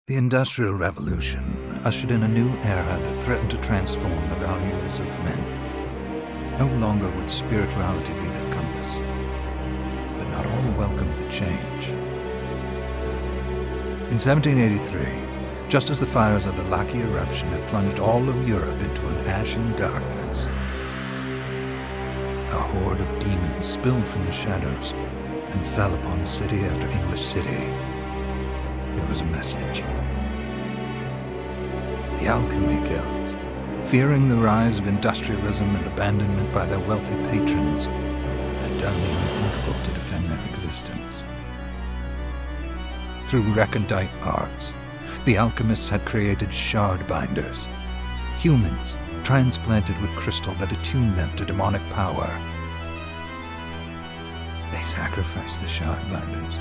The Industrial Revolution ushered in a new era that threatened to transform the values of men. No longer would spirituality be their compass, but not all welcomed the change. In 1783, just as the fires of the Laki eruption had plunged all of Europe into an ashen darkness, a horde of demons spilled from the shadows and fell upon city after English city. It was a message. The Alchemy Guild, fearing the rise of industrialism and abandonment by their wealthy patrons, had done the unthinkable to defend their existence. Through recondite arts, the alchemists had created shard binders, humans transplanted with crystal that attuned them to demonic power. They sacrificed the shard binders,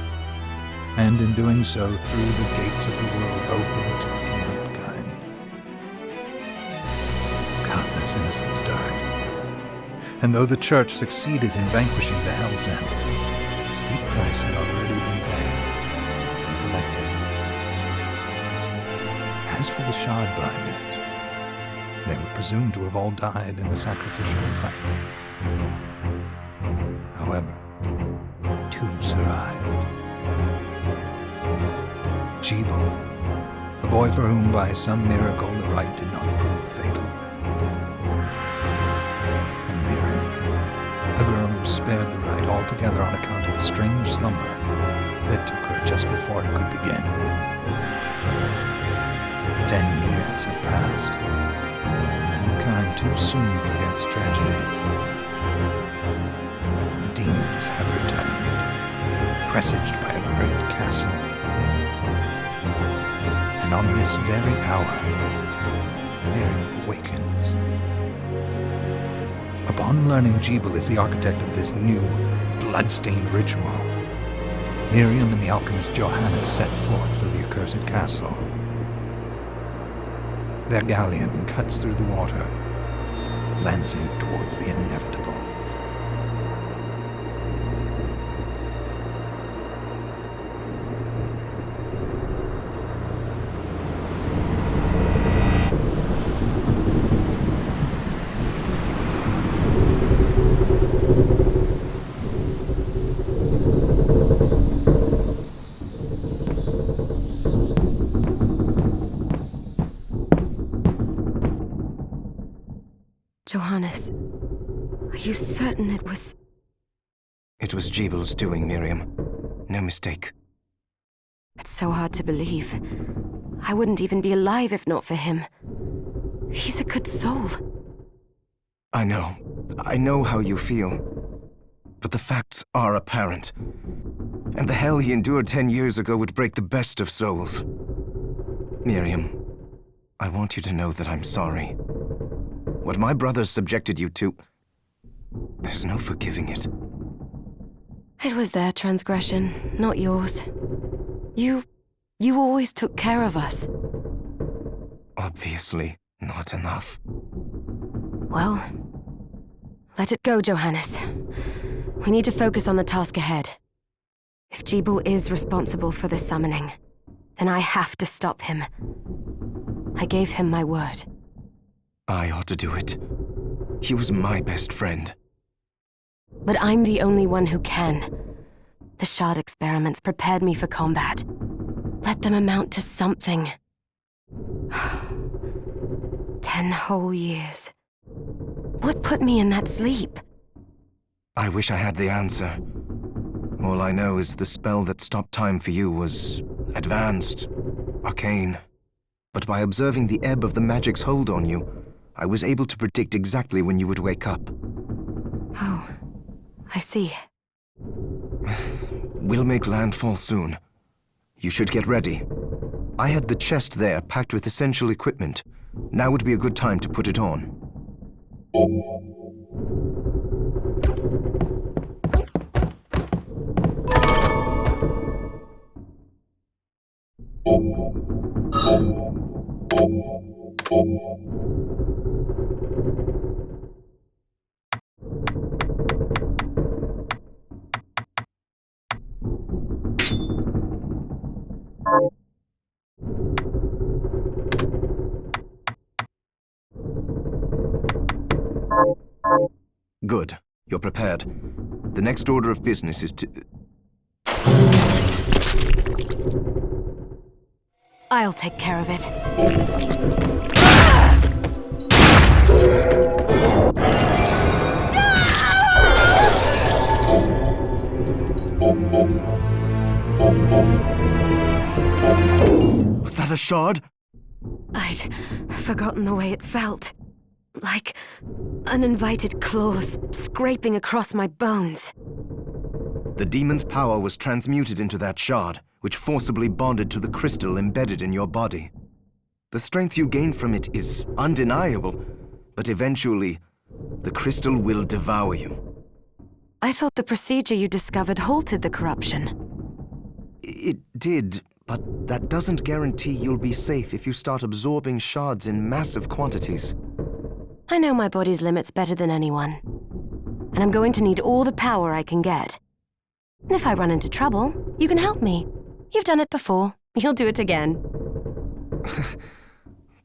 and in doing so threw the gates of the world open to demonkind. Countless innocents died, and though the Church succeeded in vanquishing the Hell's End, a steep price had already been paid and collected. As for the shard binders, they were presumed to have all died in the sacrificial rite. However, two survived. Jebel, a boy for whom by some miracle the rite did not prove fatal. And Miriam, a girl who was spared the rite altogether on account of the strange slumber that took her just before it could begin. 10 years have passed. Mankind too soon forgets tragedy. The demons have returned, presaged by a great castle. And on this very hour, Miriam awakens. Upon learning Jebel is the architect of this new, bloodstained ritual, Miriam and the alchemist Johannes set forth for the accursed castle. Their galleon cuts through the water, lancing towards the inevitable. Johannes, are you certain it was... It was Jebel's doing, Miriam. No mistake. It's so hard to believe. I wouldn't even be alive if not for him. He's a good soul. I know how you feel. But the facts are apparent. And the hell he endured 10 years ago would break the best of souls. Miriam, I want you to know that I'm sorry. What my brothers subjected you to, there's no forgiving it. It was their transgression, not yours. You always took care of us. Obviously, not enough. Well, let it go, Johannes. We need to focus on the task ahead. If Jebel is responsible for the summoning, then I have to stop him. I gave him my word. I ought to do it. He was my best friend. But I'm the only one who can. The shard experiments prepared me for combat. Let them amount to something. 10 whole years. What put me in that sleep? I wish I had the answer. All I know is the spell that stopped time for you was advanced, arcane. But by observing the ebb of the magic's hold on you, I was able to predict exactly when you would wake up. Oh, I see. We'll make landfall soon. You should get ready. I had the chest there packed with essential equipment. Now would be a good time to put it on. Good. You're prepared. The next order of business is to... I'll take care of it. Was that a shard? I'd forgotten the way it felt. Like uninvited claws scraping across my bones. The demon's power was transmuted into that shard, which forcibly bonded to the crystal embedded in your body. The strength you gain from it is undeniable, but eventually, the crystal will devour you. I thought the procedure you discovered halted the corruption. It did, but that doesn't guarantee you'll be safe if you start absorbing shards in massive quantities. I know my body's limits better than anyone. And I'm going to need all the power I can get. If I run into trouble, you can help me. You've done it before. You'll do it again.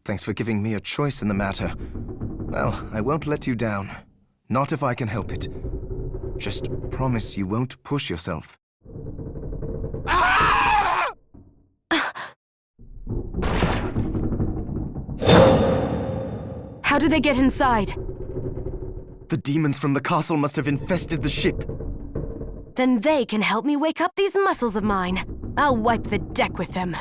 Thanks for giving me a choice in the matter. Well, I won't let you down. Not if I can help it. Just promise you won't push yourself. How did they get inside? The demons from the castle must have infested the ship. Then they can help me wake up these muscles of mine. I'll wipe the deck with them.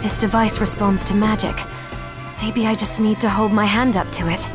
This device responds to magic. Maybe I just need to hold my hand up to it.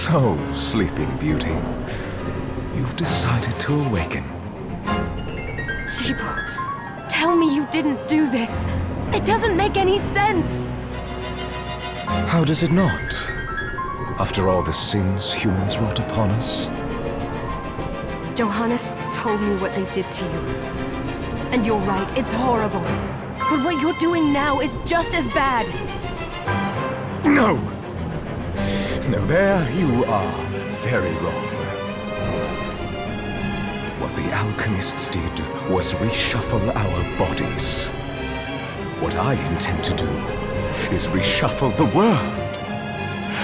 So, Sleeping Beauty, you've decided to awaken. Jibal, tell me you didn't do this. It doesn't make any sense. How does it not? After all the sins humans wrought upon us? Johannes told me what they did to you. And you're right, it's horrible. But what you're doing now is just as bad. No! No, there you are very wrong. What the alchemists did was reshuffle our bodies. What I intend to do is reshuffle the world.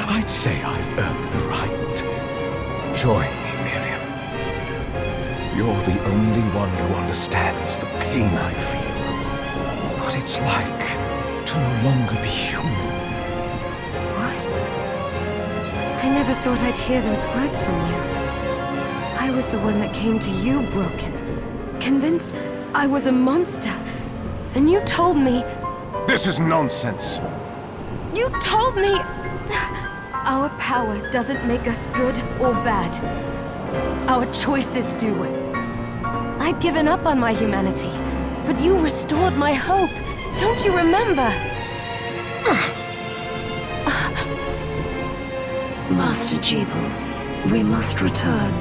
I'd say I've earned the right. Join me, Miriam. You're the only one who understands the pain I feel. What it's like to no longer be human. What? I never thought I'd hear those words from you. I was the one that came to you broken, convinced I was a monster. And you told me... This is nonsense. You told me... Our power doesn't make us good or bad. Our choices do. I'd given up on my humanity, but you restored my hope. Don't you remember? Master Jebel, we must return.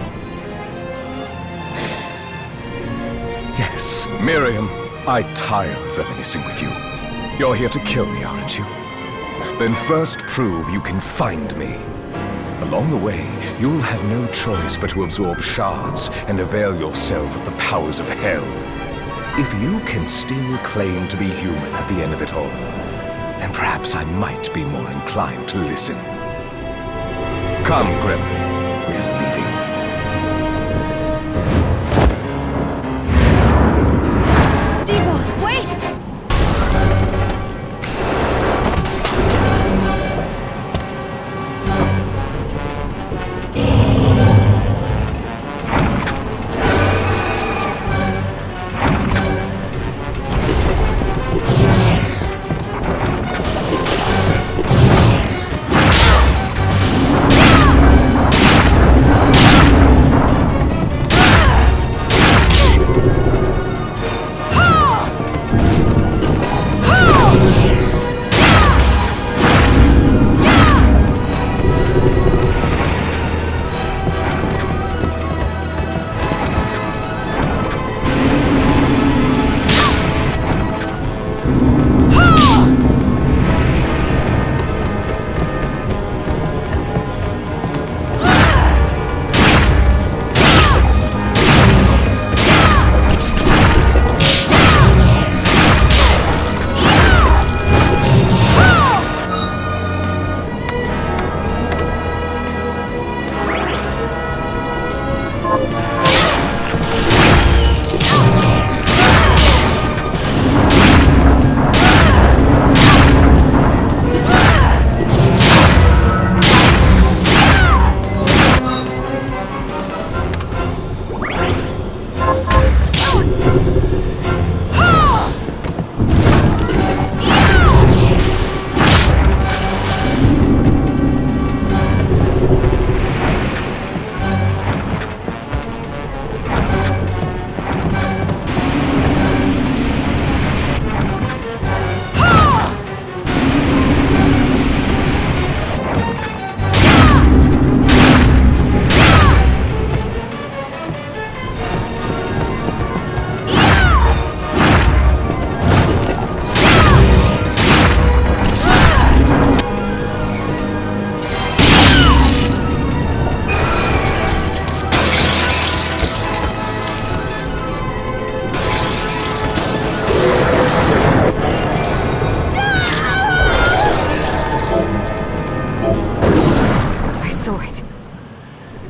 Yes, Miriam, I tire of reminiscing with you. You're here to kill me, aren't you? Then first prove you can find me. Along the way, you'll have no choice but to absorb shards and avail yourself of the powers of hell. If you can still claim to be human at the end of it all, then perhaps I might be more inclined to listen. Come, Gremlin. We're leaving. Jebel, wait!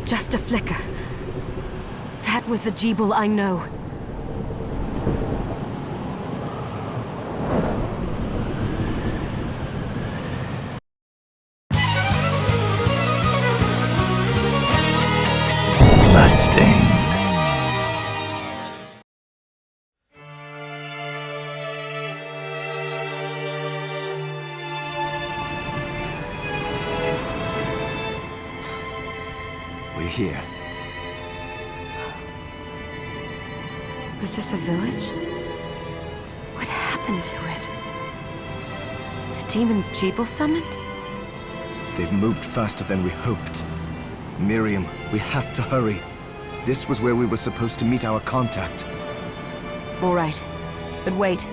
Just a flicker. That was the Jebel I know. Bloodstained. We're here. Was this a village? What happened to it? The demons Jebel summoned? They've moved faster than we hoped. Miriam, we have to hurry. This was where we were supposed to meet our contact. All right. But wait.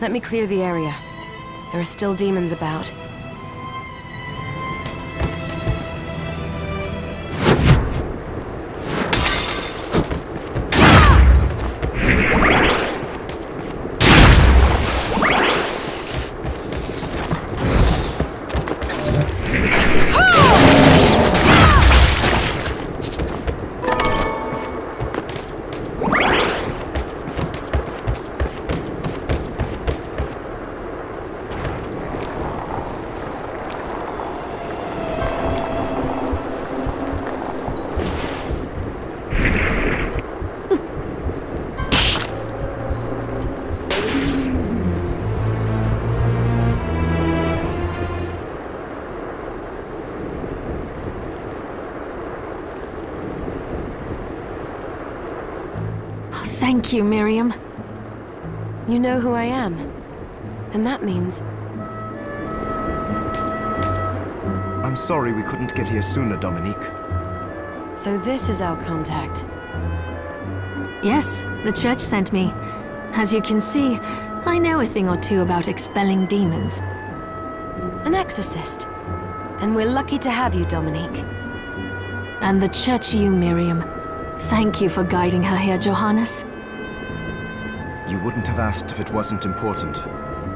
Let me clear the area. There are still demons about. Thank you, Miriam. You know who I am. And that means... I'm sorry we couldn't get here sooner, Dominique. So this is our contact. Yes, the church sent me. As you can see, I know a thing or two about expelling demons. An exorcist. Then we're lucky to have you, Dominique. And the church you, Miriam. Thank you for guiding her here, Johannes. You wouldn't have asked if it wasn't important,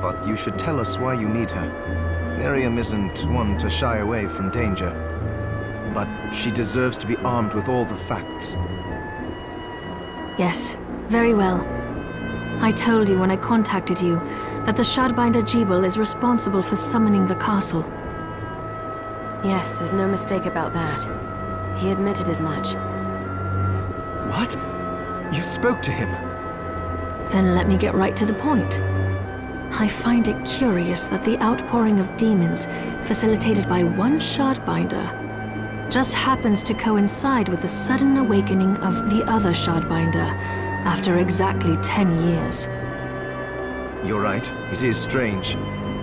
but you should tell us why you need her. Miriam isn't one to shy away from danger, but she deserves to be armed with all the facts. Yes, very well. I told you when I contacted you that the Shardbinder Jebel is responsible for summoning the castle. Yes, there's no mistake about that. He admitted as much. What? You spoke to him? Then let me get right to the point. I find it curious that the outpouring of demons, facilitated by one Shardbinder, just happens to coincide with the sudden awakening of the other Shardbinder after exactly 10 years. You're right, it is strange.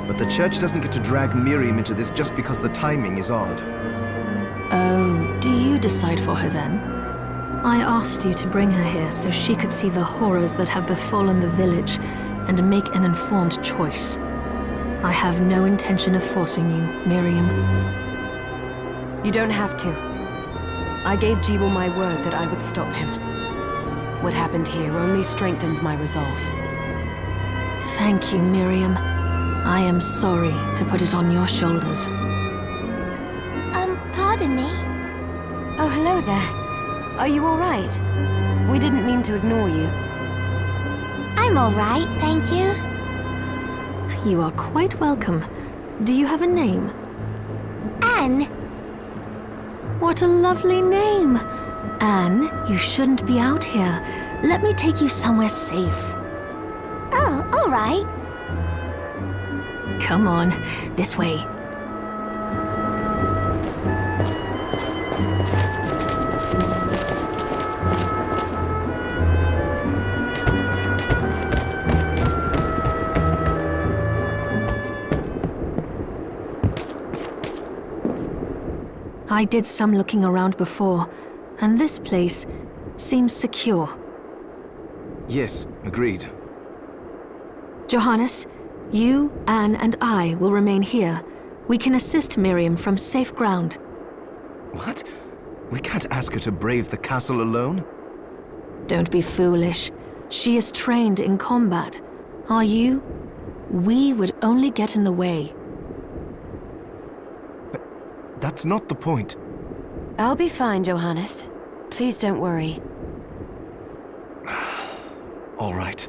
But the church doesn't get to drag Miriam into this just because the timing is odd. Oh, do you decide for her then? I asked you to bring her here so she could see the horrors that have befallen the village and make an informed choice. I have no intention of forcing you, Miriam. You don't have to. I gave Jebel my word that I would stop him. What happened here only strengthens my resolve. Thank you, Miriam. I am sorry to put it on your shoulders. Pardon me? Oh, hello there. Are you all right? We didn't mean to ignore you. I'm all right, thank you. You are quite welcome. Do you have a name? Anne. What a lovely name! Anne, you shouldn't be out here. Let me take you somewhere safe. Oh, all right. Come on, this way. I did some looking around before, and this place seems secure. Yes, agreed. Johannes, you, Anne, and I will remain here. We can assist Miriam from safe ground. What? We can't ask her to brave the castle alone? Don't be foolish. She is trained in combat. Are you? We would only get in the way. That's not the point. I'll be fine, Johannes. Please don't worry. All right.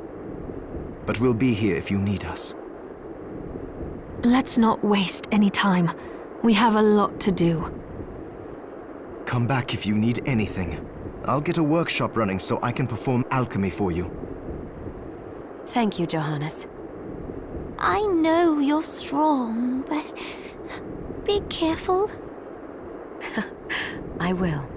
But we'll be here if you need us. Let's not waste any time. We have a lot to do. Come back if you need anything. I'll get a workshop running so I can perform alchemy for you. Thank you, Johannes. I know you're strong, but be careful. I will.